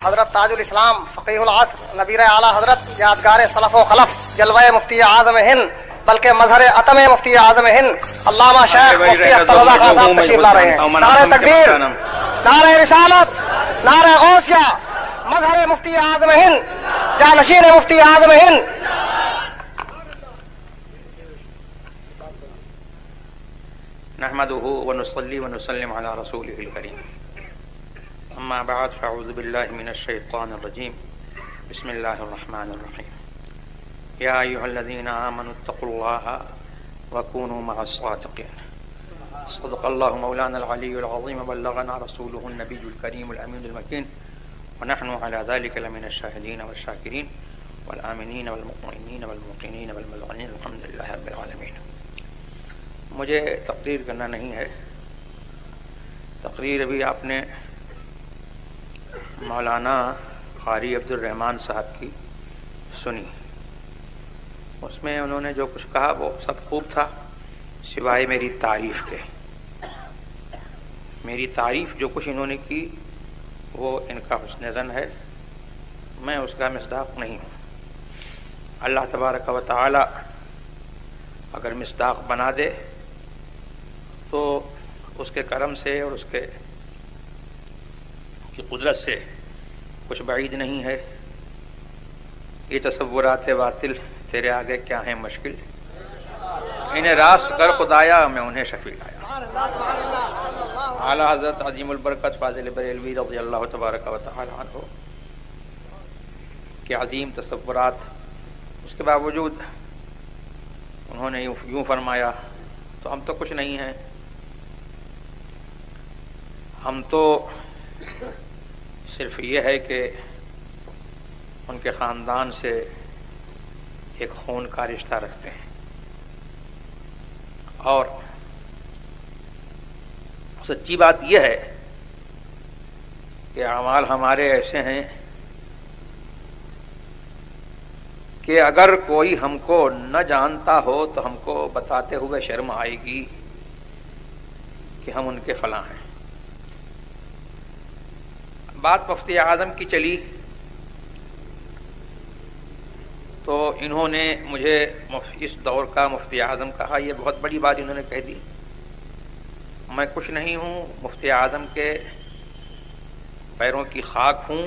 حضرت تاج الاسلام فقیہ العصر نبیر اعلیٰ حضرت یادگار سلف و خلف جلوہ مفتی اعظم ہند بلکہ مظہر عتم مفتی اعظم ہند علامہ شیخ مفتی اختر رضا خان صاحب تشریف لا رہے ہیں. نعرہ تکبیر، نعرہ رسالت، نعرہ غوثیہ، مظہر مفتی اعظم ہند، جانشین مفتی اعظم ہند. نحمده ونصلي ونسلم على رسوله الكريم. اما بعد فاعوذ بالله من الشيطان الرجيم. بسم الله الرحمن الرحيم. يا ايها الذين امنوا اتقوا الله وكونوا مع الصادقين. صدق الله مولانا العلي العظيم وبلغنا رسوله النبي الكريم الامين المكين ونحن على ذلك لمن الشاهدين والشاكرين والآمنين والمؤمنين والموقنين والمذعنين الحمد لله رب العالمين. مجھے تقریر کرنا نہیں ہے. تقریر ابھی آپ نے مولانا قاری عبد الرحمن صاحب کی سنی. اس میں انہوں نے جو کچھ کہا وہ سب خوب تھا سوائے میری تعریف کے. میری تعریف جو کچھ انہوں نے کی وہ ان کا حسن ظن ہے، میں اس کا مصداق نہیں ہوں. اللہ تبارک و تعالی اگر مصداق بنا دے تو اس کے کرم سے اور اس کے کی قدرت سے کچھ بعید نہیں ہے. یہ تصورات باطل تیرے آگے کیا ہیں مشکل، انہیں راست کر خدایا میں انہیں شفیع لایا. اعلیٰ حضرت عظیم البرکت فاضل بریلوی رضی اللہ تبارک و تعالی عنہ کے عظیم تصورات، اس کے باوجود انہوں نے یوں فرمایا تو ہم تو کچھ نہیں ہیں. ہم تو صرف یہ ہے کہ ان کے خاندان سے ایک خون کا رشتہ رکھتے ہیں، اور سچی بات یہ ہے کہ اعمال ہمارے ایسے ہیں کہ اگر کوئی ہم کو نہ جانتا ہو تو ہم کو بتاتے ہوئے شرم آئے گی کہ ہم ان کے فلاں ہیں. بات مفتی اعظم کی چلی تو انہوں نے مجھے اس دور کا مفتی اعظم کہا. یہ بہت بڑی بات انہوں نے کہہ دی. میں کچھ نہیں ہوں، مفتی اعظم کے پیروں کی خاک ہوں.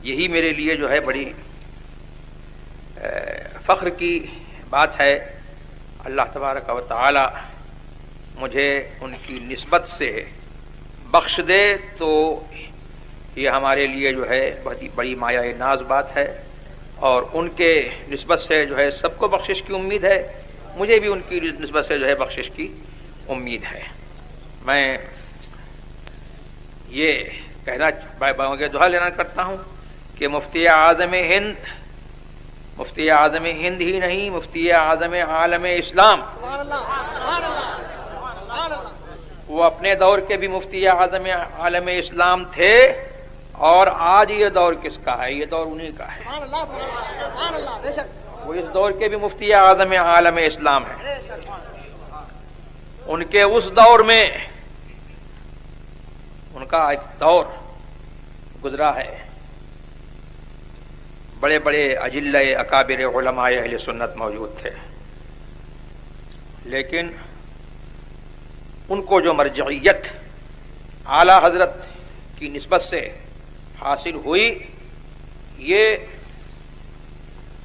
یہی میرے لیے جو ہے بڑی فخر کی بات ہے. اللہ تبارک و تعالی مجھے ان کی نسبت سے بخش دے تو یہ ہمارے لیے جو ہے بہت ہی بڑی مایہ ناز بات ہے، اور ان کے نسبت سے جو ہے سب کو بخشش کی امید ہے. مجھے بھی ان کی نسبت سے جو ہے بخشش کی امید ہے. میں یہ کہنا دعا لینا کرتا ہوں کہ مفتی اعظم ہند ہی نہیں، مفتی اعظم عالم اسلام، وہ اپنے دور کے بھی مفتی اعظم عالم اسلام تھے، اور آج یہ دور کس کا ہے؟ یہ دور انہی کا ہے. وہ اس دور کے بھی مفتی اعظم عالم اسلام ہیں. ان کے اس دور میں ان کا ایک دور گزرا ہے. بڑے بڑے اجلہ اکابر علماء اہل سنت موجود تھے، لیکن ان کو جو مرجعیت اعلیٰ حضرت کی نسبت سے حاصل ہوئی یہ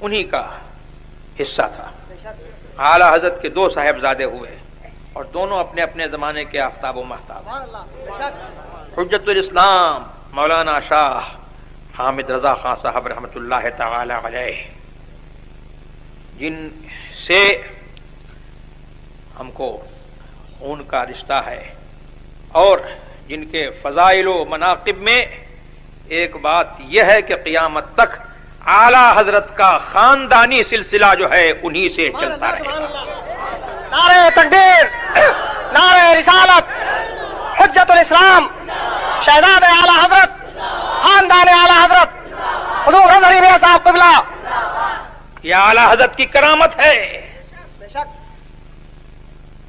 انہی کا حصہ تھا. اعلیٰ حضرت کے دو صاحبزادے ہوئے اور دونوں اپنے اپنے زمانے کے آفتاب و مہتاب. حجت الاسلام مولانا شاہ حامد رضا خان صاحب رحمۃ اللہ تعالی علیہ، جن سے ہم کو خون کا رشتہ ہے، اور جن کے فضائل و مناقب میں ایک بات یہ ہے کہ قیامت تک اعلیٰ حضرت کا خاندانی سلسلہ جو ہے انہی سے چلتا رہے گا. نعرہ تکبیر، نعرہ رسالت، حجت الاسلام، شہزاد اعلیٰ حضرت، خاندان اعلیٰ حضرت حضور حضرت میاں صاحب قبلہ. یہ اعلیٰ حضرت کی کرامت ہے.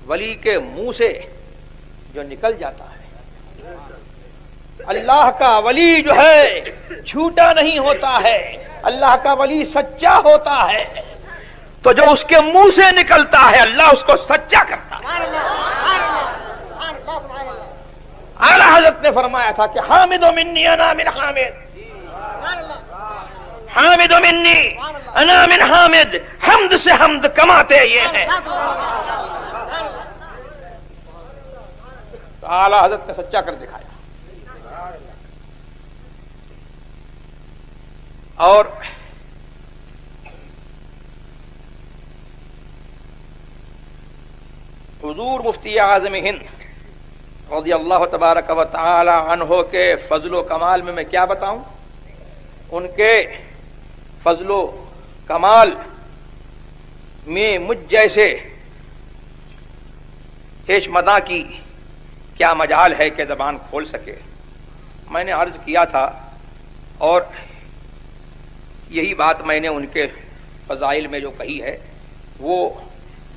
ولی کے منہ سے جو نکل جاتا ہے، اللہ کا ولی جو ہے جھوٹا نہیں ہوتا ہے، اللہ کا ولی سچا ہوتا ہے، تو جو اس کے منہ سے نکلتا ہے اللہ اس کو سچا کرتا ہے۔ اعلیٰ حضرت نے فرمایا تھا کہ حامد منی انا من حامد، حامد منی انا من حامد، حمد سے حمد کماتے یہ ہیں۔ تو اعلیٰ حضرت نے سچا کر دکھایا۔ اور حضور مفتی اعظم ہند رضی اللہ تبارک و تعالی عنہ کے فضل و کمال میں کیا بتاؤں؟ ان کے فضل و کمال میں مجھ جیسے ہیش مداں کی کیا مجال ہے کہ زبان کھول سکے۔ میں نے عرض کیا تھا اور یہی بات میں نے ان کے فضائل میں جو کہی ہے وہ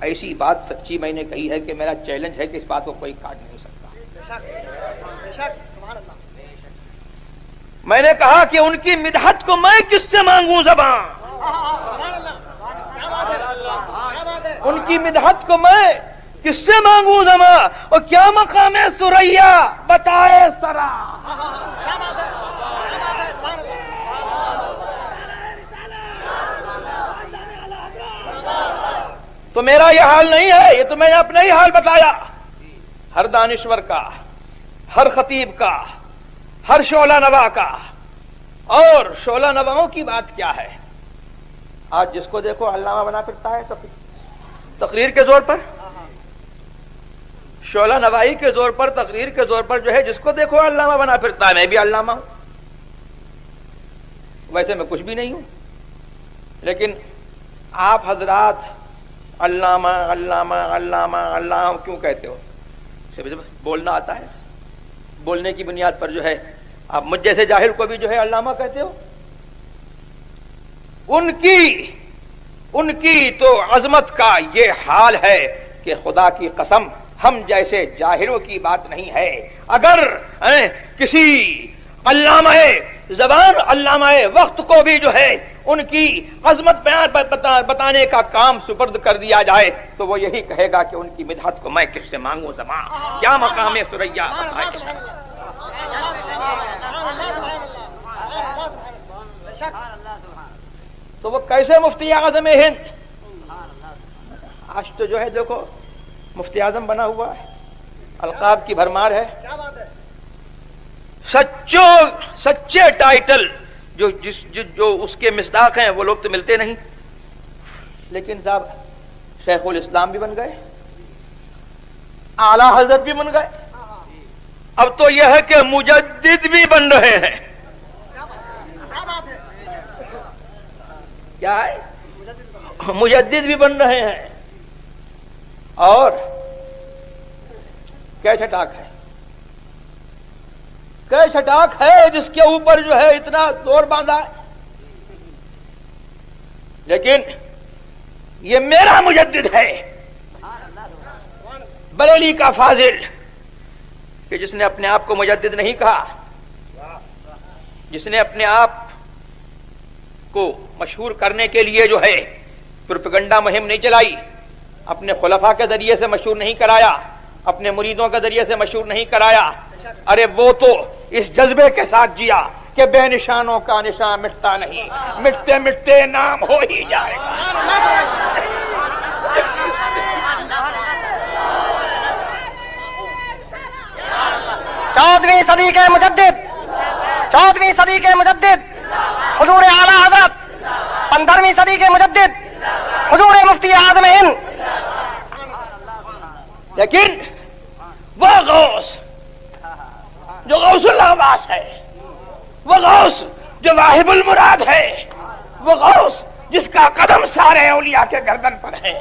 ایسی بات سچی میں نے کہی ہے کہ میرا چیلنج ہے کہ اس بات کو کوئی کاٹ نہیں سکتا۔ میں نے کہا کہ ان کی مدحت کو میں کس سے مانگوں زبان، ان کی مدحت کو میں کس سے مانگوں زبان، اور کیا مقام ہے سریا بتائے سرا۔ تو میرا یہ حال نہیں ہے، یہ تو میں نے اپنا ہی حال بتایا۔ ہر دانشور کا، ہر خطیب کا، ہر شعلہ نوا کا، اور شعلہ نواؤں کی بات کیا ہے؟ آج جس کو دیکھو علامہ بنا پھرتا ہے تقریر کے زور پر، شعلہ نوائی کے زور پر، تقریر کے زور پر جو ہے جس کو دیکھو علامہ بنا پھرتا ہے۔ میں بھی علامہ ہوں، ویسے میں کچھ بھی نہیں ہوں، لیکن آپ حضرات علامہ علامہ علامہ علامہ کیوں کہتے ہو؟ بولنا آتا ہے، بولنے کی بنیاد پر جو ہے آپ مجھ جیسے جاہل کو بھی جو ہے علامہ کہتے ہو۔ ان کی تو عظمت کا یہ حال ہے کہ خدا کی قسم ہم جیسے جاہلوں کی بات نہیں ہے۔ اگر کسی علامہ زبان، علامہ وقت کو بھی جو ہے ان کی عظمت بیان بتانے کا کام سپرد کر دیا جائے تو وہ یہی کہے گا کہ ان کی مدحت کو میں کس سے مانگوں زبان، کیا مقام سریا۔ تو وہ کیسے مفتی اعظم ہند؟ آج تو جو ہے دیکھو مفتی اعظم بنا ہوا ہے، القاب کی بھرمار ہے، سچے ٹائٹل جو اس کے مصداق ہیں وہ لوگ تو ملتے نہیں۔ لیکن صاحب شیخ الاسلام بھی بن گئے، اعلی حضرت بھی بن گئے، اب تو یہ ہے کہ مجدد بھی بن رہے ہیں۔ کیا ہے؟ مجدد بھی بن رہے ہیں۔ اور کیا چھٹاک ہے، کیا چھٹاک ہے جس کے اوپر جو ہے اتنا زور باندھا ہے۔ لیکن یہ میرا مجدد ہے، بریلی کا فاضل، کہ جس نے اپنے آپ کو مجدد نہیں کہا، جس نے اپنے آپ کو مشہور کرنے کے لیے جو ہے پروپیگنڈا مہم نہیں چلائی، اپنے خلفاء کے ذریعے سے مشہور نہیں کرایا، اپنے مریدوں کے ذریعے سے مشہور نہیں کرایا، ارے وہ تو اس جذبے کے ساتھ جیا کہ بے نشانوں کا نشان مٹتا نہیں، مٹتے مٹتے نام ہو ہی جائے گا۔ 14ویں صدی کے مجدد، 14ویں صدی کے مجدد حضور اعلیٰ حضرت، 15ویں صدی کے مجدد حضور مفتی اعظم ہند۔ لیکن وہ غوث جو غوث العباس ہے، وہ غوث جو واہب المراد ہے، وہ غوث جس کا قدم سارے اولیاء کے گردن پر ہے،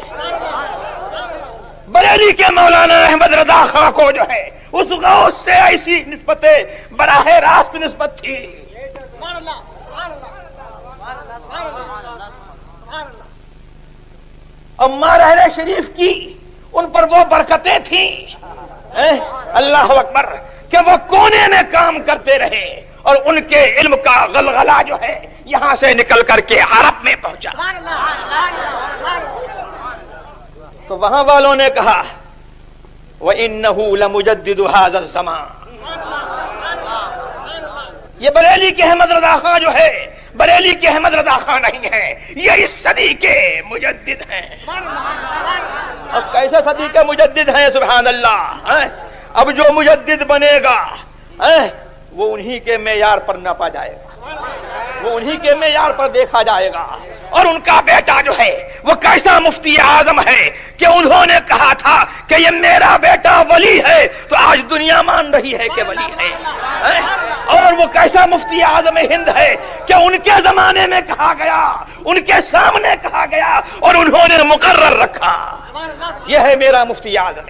بریلی کے مولانا احمد رضا خاں کو جو ہے اس غوث سے ایسی نسبت براہ راست نسبت تھی۔ اماں رحلہ شریف کی ان پر وہ برکتیں تھیں، اللہ اکبر، کہ وہ کونے میں کام کرتے رہے اور ان کے علم کا غلغلہ جو ہے یہاں سے نکل کر کے عرب میں پہنچا. تو وہاں والوں نے کہا وَإِنَّهُ لَمُجَدِّدُ هَذَا الزَّمَانِ. یہ بریلی کے احمد رضا خان جو ہے بریلی کے احمد رضا خان نہیں ہے، یہ اس صدی کے مجدد ہیں. اب کیسے صدی کے مجدد ہیں؟ سبحان اللہ. اب جو مجدد بنے گا وہ انہی کے معیار پر ناپا جائے گا، وہ انہی کے معیار پر دیکھا جائے گا. اور ان کا بیٹا جو ہے وہ کیسا مفتی اعظم ہے کہ انہوں نے کہا تھا کہ یہ میرا بیٹا ولی ہے، تو آج دنیا مان رہی ہے کہ ولی ہے. اور وہ کیسا مفتی اعظم ہند ہے کہ ان کے زمانے میں کہا گیا، ان کے سامنے کہا گیا اور انہوں نے مقرر رکھا یہ ہے میرا مفتی اعظم.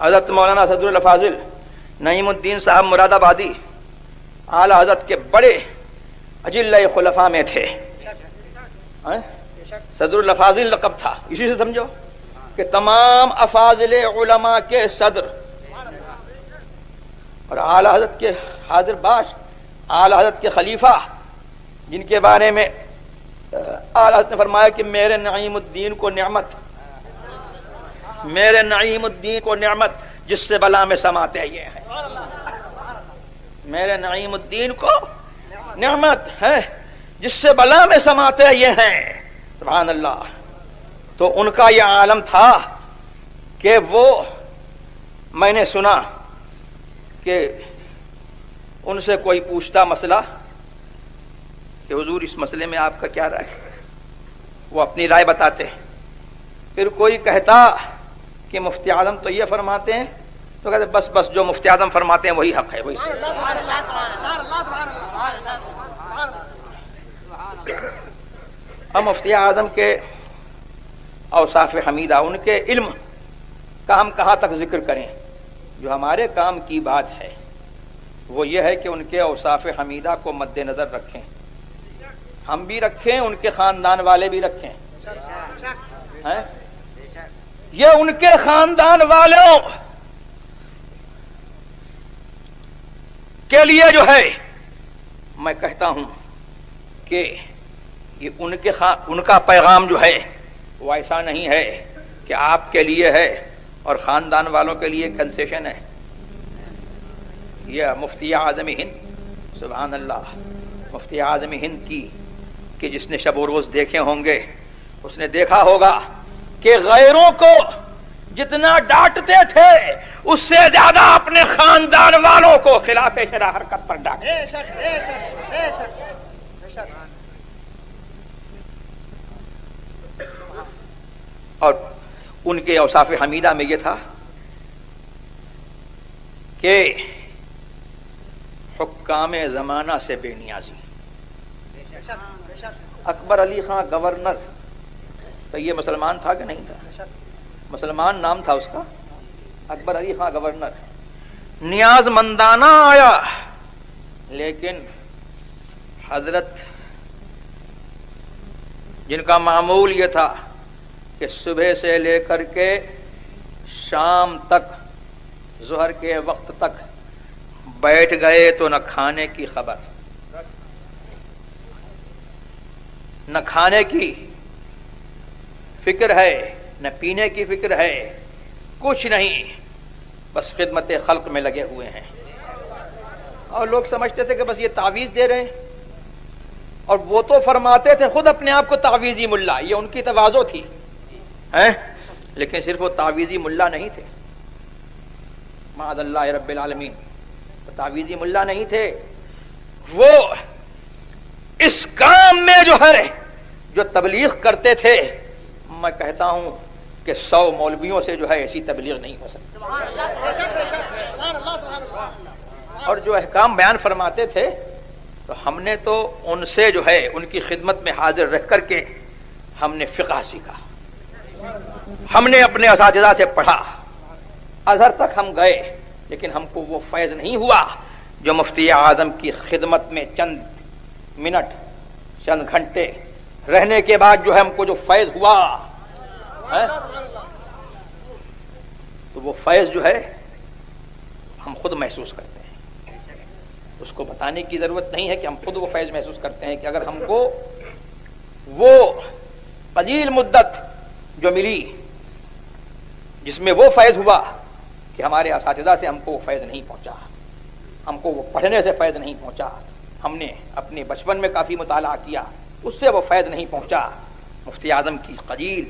حضرت مولانا صدر الفاضل نعیم الدین صاحب مراد آبادی اعلی حضرت کے بڑے اجلہ خلفاء میں تھے. صدر الفاضل لقب تھا، اسی سے سمجھو کہ تمام افاضل علماء کے صدر. اور اعلی حضرت کے حاضر باش، اعلی حضرت کے خلیفہ، جن کے بارے میں اعلی حضرت نے فرمایا کہ میرے نعیم الدین کو نعمت، میرے نعیم الدین کو نعمت جس سے بلا میں سماتے یہ ہیں. میرے نعیم الدین کو نعمت ہے جس سے بلا میں سماتے یہ ہیں. سبحان اللہ. تو ان کا یہ عالم تھا کہ وہ، میں نے سنا کہ ان سے کوئی پوچھتا مسئلہ کہ حضور اس مسئلے میں آپ کا کیا رائے ہے، وہ اپنی رائے بتاتے. پھر کوئی کہتا کہ مفتی اعظم تو یہ فرماتے ہیں، تو کہتے بس بس جو مفتی اعظم فرماتے ہیں وہی حق ہے، وہی صحیح. ہم مفتی اعظم کے اوصاف حمیدہ، ان کے علم کا ہم کہاں تک ذکر کریں؟ جو ہمارے کام کی بات ہے وہ یہ ہے کہ ان کے اوصاف حمیدہ کو مد نظر رکھیں، ہم بھی رکھیں، ان کے خاندان والے بھی رکھیں. یہ ان کے خاندان والوں کے لیے جو ہے میں کہتا ہوں کہ یہ ان کا پیغام جو ہے وہ ایسا نہیں ہے کہ آپ کے لیے ہے اور خاندان والوں کے لیے کنسیشن ہے. یہ مفتی اعظم ہند، سبحان اللہ، مفتی اعظم ہند کی کہ جس نے شب و روز دیکھے ہوں گے اس نے دیکھا ہوگا کہ غیروں کو جتنا ڈانٹتے تھے اس سے زیادہ اپنے خاندان والوں کو خلاف شرع حرکت پر ڈانٹتے. اور ان کے اوصاف حمیدہ میں یہ تھا کہ حکام زمانہ سے بے نیازی. اکبر علی خان گورنر، تو یہ مسلمان تھا کہ نہیں تھا؟ مسلمان نام تھا اس کا، اکبر علی خان گورنر. نیاز مندانہ آیا، لیکن حضرت جن کا معمول یہ تھا کہ صبح سے لے کر کے شام تک، ظہر کے وقت تک بیٹھ گئے تو نہ کھانے کی خبر، نہ کھانے کی فکر ہے، نہ پینے کی فکر ہے، کچھ نہیں، بس خدمت خلق میں لگے ہوئے ہیں. اور لوگ سمجھتے تھے کہ بس یہ تعویذ دے رہے ہیں، اور وہ تو فرماتے تھے خود اپنے آپ کو تعویذی ملا، یہ ان کی تواضع تھی، لیکن صرف وہ تعویذی ملا نہیں تھے، معاذ اللہ رب العالمین، تعویذی ملا نہیں تھے. وہ اس کام میں جو ہے جو تبلیغ کرتے تھے، میں کہتا ہوں کہ 100 مولویوں سے جو ہے ایسی تبلیغ نہیں ہو سکتی. اور جو احکام بیان فرماتے تھے تو ہم نے تو ان سے جو ہے ان کی خدمت میں حاضر رہ کر کے ہم نے فقہ سیکھا، ہم نے اپنے اساتذہ سے پڑھا، ازہر تک ہم گئے، لیکن ہم کو وہ فیض نہیں ہوا جو مفتی اعظم کی خدمت میں چند منٹ، چند گھنٹے رہنے کے بعد جو ہے ہم کو جو فیض ہوا تو وہ فیض جو ہے ہم خود محسوس کرتے ہیں. اس کو بتانے کی ضرورت نہیں ہے کہ ہم خود وہ فیض محسوس کرتے ہیں کہ اگر ہم کو وہ قلیل مدت جو ملی جس میں وہ فیض ہوا کہ ہمارے اساتذہ سے ہم کو وہ فیض نہیں پہنچا، ہم کو وہ پڑھنے سے فیض نہیں پہنچا، ہم نے اپنے بچپن میں کافی مطالعہ کیا اس سے وہ فیض نہیں پہنچا، مفتی اعظم کی قلیل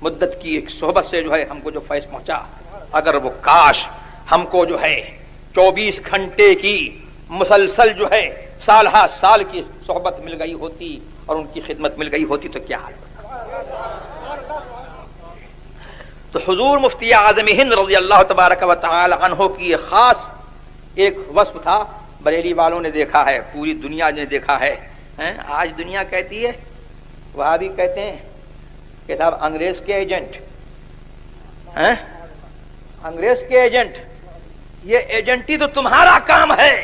مدت کی ایک صحبت سے جو ہے ہم کو جو فیض پہنچا، اگر وہ کاش ہم کو جو ہے 24 گھنٹے کی مسلسل جو ہے سال ہا سال کی صحبت مل گئی ہوتی اور ان کی خدمت مل گئی ہوتی تو کیا حال ہوتا. تو حضور مفتی اعظم ہند رضی اللہ تبارک و تعالی عنہ کی خاص ایک وصف تھا. بریلی والوں نے دیکھا ہے، پوری دنیا نے دیکھا ہے. آج دنیا کہتی ہے، وہاں بھی کہتے ہیں کہ صاحب انگریز کے ایجنٹ، انگریز کے ایجنٹ. یہ ایجنٹی تو تمہارا کام ہے.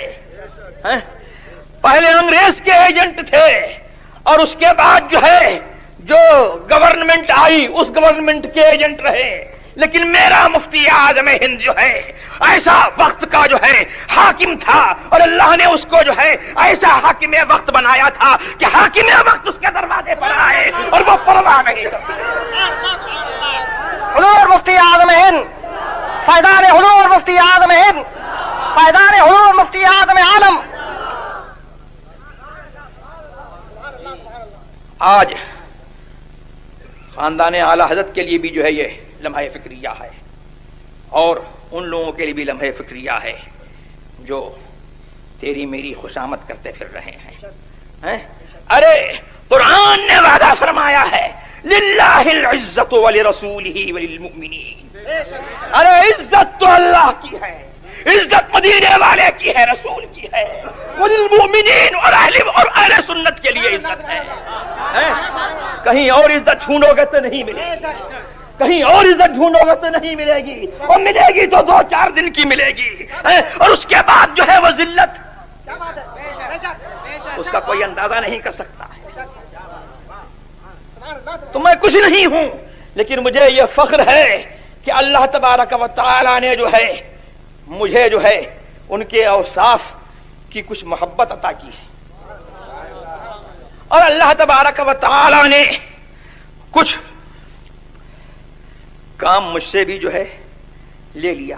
پہلے انگریز کے ایجنٹ تھے اور اس کے بعد جو ہے جو گورنمنٹ آئی اس گورنمنٹ کے ایجنٹ رہے. لیکن میرا مفتی اعظم ہند جو ہے ایسا وقت کا جو ہے حاکم تھا اور اللہ نے اس کو جو ہے ایسا حاکم وقت بنایا تھا کہ حاکم وقت اس کے دروازے پر آئے اور وہ پرواہ نہیں کرتے. حضور مفتی اعظم ہند، فیضان حضور مفتی اعظم ہند، فیضان حضور مفتی اعظم عالم. آج خاندان اعلی حضرت کے لیے بھی جو ہے یہ لمحہ فکریہ ہے اور ان لوگوں کے لیے بھی لمحہ فکریہ ہے جو تیری میری خوشامد کرتے پھر رہے ہیں. ارے قرآن نے وعدہ فرمایا ہے للہ العزت ولرسولہ وللمؤمنین. ارے عزت تو اللہ کی ہے، عزت مدینے والے کی ہے، رسول کی ہے، وللمؤمنین اور اہل سنت کے لیے عزت ہے. کہیں اور عزت ڈھونڈو گے تو نہیں ملے گی، کہیں اور عزت ڈھونڈو گے تو نہیں ملے گی، اور ملے گی تو 2-4 دن کی ملے گی اور اس کے بعد جو ہے وہ ذلت اس کا کوئی اندازہ نہیں کر سکتا. تو میں کچھ نہیں ہوں لیکن مجھے یہ فخر ہے کہ اللہ تبارک و تعالی نے جو ہے مجھے جو ہے ان کے اوصاف کی کچھ محبت عطا کی ہے اور اللہ تبارک و تعالی نے کچھ کام مجھ سے بھی جو ہے لے لیا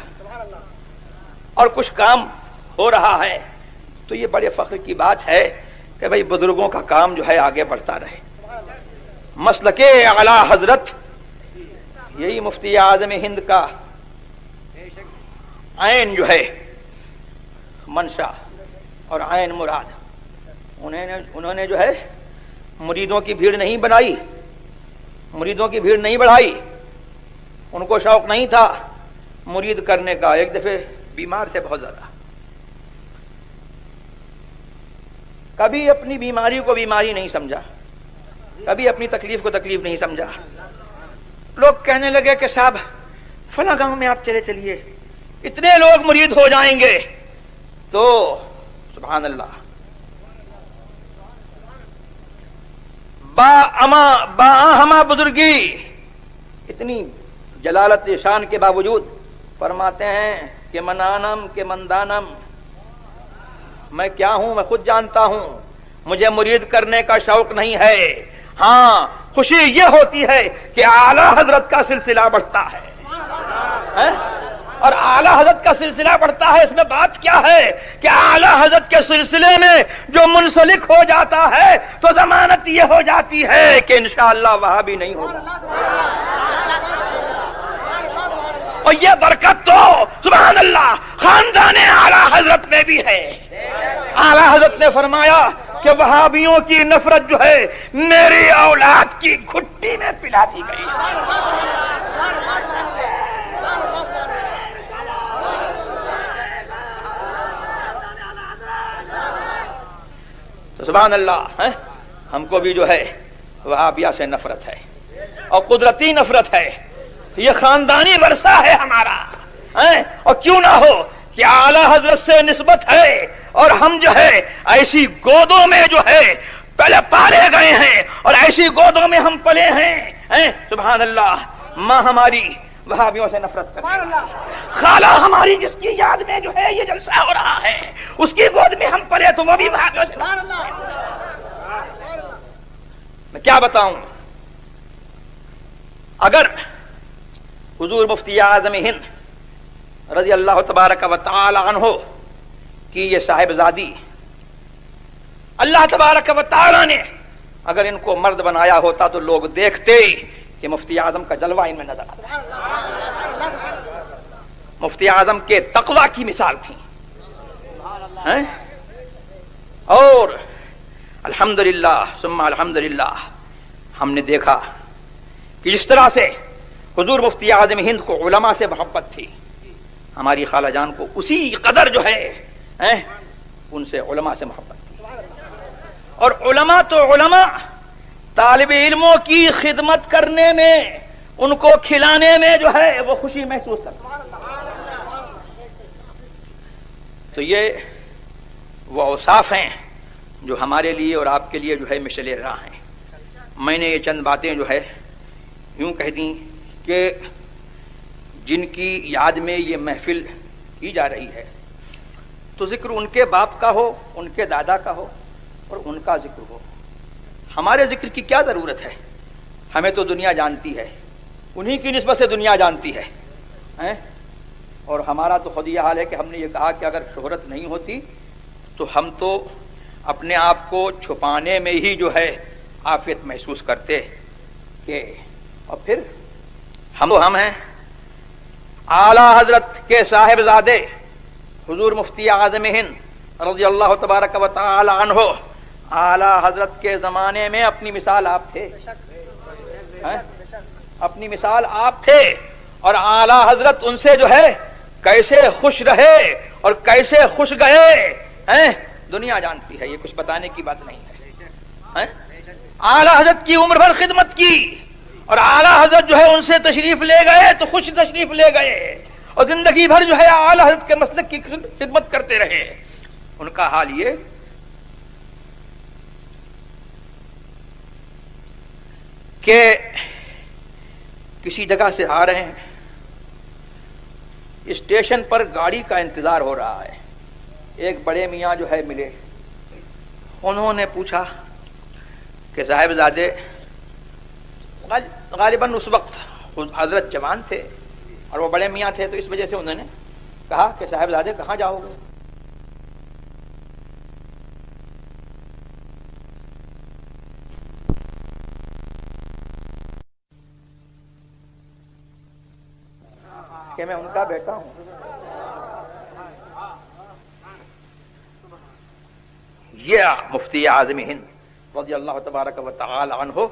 اور کچھ کام ہو رہا ہے. تو یہ بڑے فخر کی بات ہے کہ بھئی بزرگوں کا کام جو ہے آگے بڑھتا رہے. مسلک اعلی حضرت یہی مفتی اعظم ہند کا عین جو ہے منشا اور عین مراد. انہوں نے جو ہے مریدوں کی بھیڑ نہیں بنائی، مریدوں کی بھیڑ نہیں بڑھائی. ان کو شوق نہیں تھا مرید کرنے کا. ایک دفعہ بیمار تھے بہت زیادہ، کبھی اپنی بیماری کو بیماری نہیں سمجھا، کبھی اپنی تکلیف کو تکلیف نہیں سمجھا. لوگ کہنے لگے کہ صاحب فلاں گاؤں میں آپ چلے چلیے، اتنے لوگ مرید ہو جائیں گے. تو سبحان اللہ، با ہما بزرگی اتنی جلالت شان کے باوجود فرماتے ہیں کہ منانم کہ مندانم، میں کیا ہوں میں خود جانتا ہوں، مجھے مرید کرنے کا شوق نہیں ہے. ہاں خوشی یہ ہوتی ہے کہ اعلی حضرت کا سلسلہ بڑھتا ہے اور اعلی حضرت کا سلسلہ بڑھتا ہے. اس میں بات کیا ہے کہ اعلی حضرت کے سلسلے میں جو منسلک ہو جاتا ہے تو ضمانت یہ ہو جاتی ہے کہ انشاءاللہ وہاں بھی نہیں ہوگا. اور یہ برکت تو سبحان اللہ خاندان اعلی حضرت میں بھی ہے. اعلی حضرت نے فرمایا کہ وہابیوں کی نفرت جو ہے میری اولاد کی گھٹی میں پلا دی گئی. تو سبحان اللہ ہم کو بھی جو ہے وہابیہ سے نفرت ہے اور قدرتی نفرت ہے. یہ خاندانی ورثہ ہے ہمارا. اور کیوں نہ ہو کہ اعلی حضرت سے نسبت ہے اور ہم جو ہے ایسی گودوں میں جو ہے پہلے پالے گئے ہیں اور ایسی گودوں میں ہم پلے ہیں. سبحان اللہ، ماں ہماری وہابیوں سے نفرت کرنے والا، خالہ ہماری جس کی یاد میں جو ہے یہ جلسہ ہو رہا ہے اس کی گود میں ہم پلے تو وہ بھی وہابیوں سے نفرت کرنے والا۔ میں کیا بتاؤں، اگر حضور مفتی اعظم ہند رضی اللہ تبارک و تعالی عنہ کی یہ صاحبزادی اللہ تبارک و تعالی نے اگر ان کو مرد بنایا ہوتا تو لوگ دیکھتے کہ مفتی اعظم کا جلوہ ان میں نظر آتا، مفتی اعظم کے تقوی کی مثال تھی، اور الحمدللہ ثم الحمدللہ ہم نے دیکھا کہ جس طرح سے حضور مفتی اعظم ہند کو علماء سے محبت تھی، ہماری خالہ جان کو اسی قدر جو ہے ان سے علماء سے محبت تھی، اور علماء تو علماء طالب علموں کی خدمت کرنے میں، ان کو کھلانے میں جو ہے وہ خوشی محسوس کرتے ہیں۔ تو یہ وہ اوصاف ہیں جو ہمارے لیے اور آپ کے لیے جو ہے مشعل راہ ہیں۔ میں نے یہ چند باتیں جو ہے یوں کہہ دیں کہ جن کی یاد میں یہ محفل کی جا رہی ہے تو ذکر ان کے باپ کا ہو، ان کے دادا کا ہو اور ان کا ذکر ہو، ہمارے ذکر کی کیا ضرورت ہے؟ ہمیں تو دنیا جانتی ہے، انہی کی نسبت سے دنیا جانتی ہے، اور ہمارا تو خود یہ حال ہے کہ ہم نے یہ کہا کہ اگر شہرت نہیں ہوتی تو ہم تو اپنے آپ کو چھپانے میں ہی جو ہے عافیت محسوس کرتے کہ، اور پھر ہم ہیں اعلی حضرت کے صاحبزادے حضور مفتی اعظم ہند رضی اللہ تبارک و تعالی عنہ، اعلی حضرت کے زمانے میں اپنی مثال آپ تھے، اپنی مثال آپ تھے، اور اعلی حضرت ان سے جو ہے کیسے خوش رہے اور کیسے خوش گئے دنیا جانتی ہے، یہ کچھ بتانے کی بات نہیں ہے۔ اعلی حضرت کی عمر بھر خدمت کی اور اعلی حضرت جو ہے ان سے تشریف لے گئے تو خوش تشریف لے گئے، اور زندگی بھر جو ہے اعلی حضرت کے مسلک کی خدمت کرتے رہے۔ ان کا حال یہ کہ کسی جگہ سے آ رہے ہیں، اسٹیشن پر گاڑی کا انتظار ہو رہا ہے، ایک بڑے میاں جو ہے ملے، انہوں نے پوچھا کہ صاحبزادے، غالباً اس وقت حضرت جوان تھے اور وہ بڑے میاں تھے تو اس وجہ سے انہوں نے کہا کہ صاحبزادے کہاں جاؤ گے؟ کہ میں ان کا بیٹا ہوں۔ یہ مفتی اعظم ہند رضی اللہ تبارک و تعالی عنہ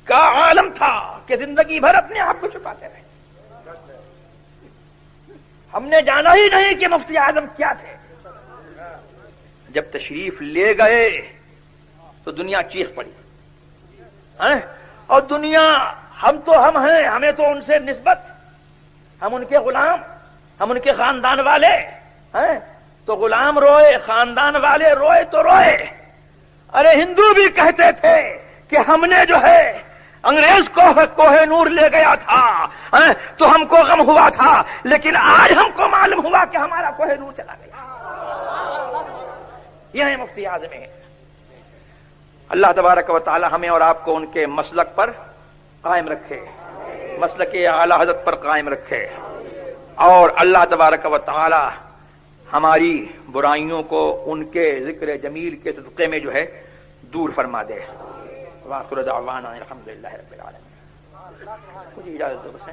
کا عالم تھا کہ زندگی بھر اپنے آپ کو چھپاتے رہے، ہم نے جانا ہی نہیں کہ مفتی اعظم کیا تھے۔ جب تشریف لے گئے تو دنیا چیخ پڑی، اور دنیا، ہم تو ہم ہیں، ہمیں تو ان سے نسبت، ہم ان کے غلام، ہم ان کے خاندان والے ہیں، تو غلام روئے، خاندان والے روئے تو روئے۔ ارے ہندو بھی کہتے تھے کہ ہم نے جو ہے انگریز کو کوہ نور لے گیا تھا تو ہم کو غم ہوا تھا، لیکن آج ہم کو معلوم ہوا کہ ہمارا کوہ نور چلا گیا۔ یہ ہے مفتی اعظم ہیں۔ اللہ تبارک و تعالی ہمیں اور آپ کو ان کے مسلک پر قائم رکھے، مسلک اعلی حضرت پر قائم رکھے، اور اللہ تبارک و تعالی ہماری برائیوں کو ان کے ذکر جمیل کے صدقے میں جو ہے دور فرما دے۔ وآخر دعوانا الحمدللہ رب العالمین۔ مجھے اجازت دو بس۔